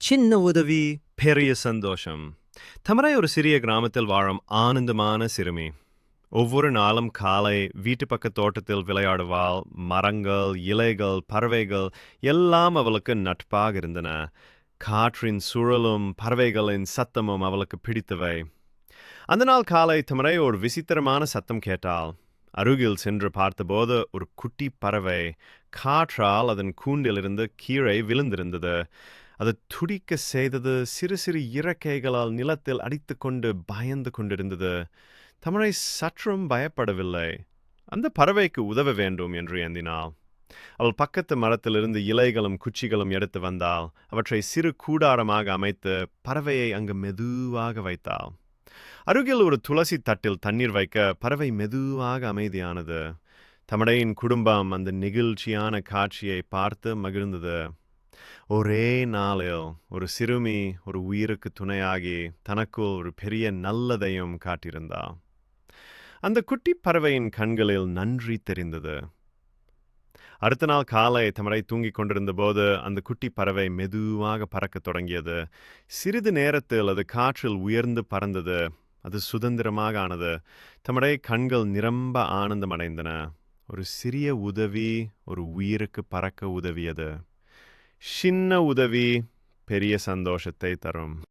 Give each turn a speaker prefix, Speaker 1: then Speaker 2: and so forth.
Speaker 1: சின்ன உதவி, பெரிய சந்தோஷம். தமரை ஒரு சிறிய கிராமத்தில் வாழும் ஆனந்தமான சிறுமி. ஒவ்வொரு நாளும் காலை வீட்டு பக்க தோட்டத்தில் விளையாடுவாள். மரங்கள், இலைகள், பறவைகள் எல்லாம் அவளுக்கு நட்பாக இருந்தன. காற்றின் சுழலும் பறவைகளின் சத்தமும் அவளுக்கு பிடித்தவை. அந்த நாள் காலை தமரை ஒரு விசித்திரமான சத்தம் கேட்டாள். அருகில் சென்று பார்த்தபோது ஒரு குட்டி பறவை காற்றால் அதன் கூண்டிலிருந்து கீழே விழுந்திருந்தது. அது துடிக்க செய்தது. சிறு சிறு இறக்கைகளால் நிலத்தில் அடித்துக்கொண்டு பயந்து கொண்டிருந்தது. தமரை சற்றும் பயப்படவில்லை. அந்த பறவைக்கு உதவ வேண்டும் என்று எண்ணினாள். அவள் பக்கத்து மரத்திலிருந்து இலைகளும் குச்சிகளும் எடுத்து வந்தாள். அவற்றை சிறு கூடாரமாக அமைத்து பறவையை அங்கு மெதுவாக வைத்தாள். அருகில் ஒரு துளசி தட்டில் தண்ணீர் வைக்க பறவை மெதுவாக அமைதியானது. தமடையின் குடும்பம் அந்த நெகிழ்ச்சியான காட்சியை பார்த்து மகிழ்ந்தது. ஒரே நாளில் ஒரு சிறுமி ஒரு உயிருக்கு துணையாகி தனக்குள் ஒரு பெரிய நல்லதையும் காட்டியிருந்தாள். அந்த குட்டி பறவையின் கண்களில் நன்றி தெரிந்தது. அடுத்த நாள் காலை தமரை தூங்கிக் கொண்டிருந்த போது அந்த குட்டி பறவை மெதுவாக பறக்கத் தொடங்கியது. சிறிது நேரத்தில் அது காற்றில் உயர்ந்து பறந்தது. அது சுதந்திரமாக ஆனது. தமரை கண்கள் நிரம்ப ஆனந்தம் அடைந்தன. ஒரு சிறிய உதவி ஒரு உயிருக்கு பறக்க உதவியது. சின்ன உதவி பெரிய சந்தோஷத்தை தரும்.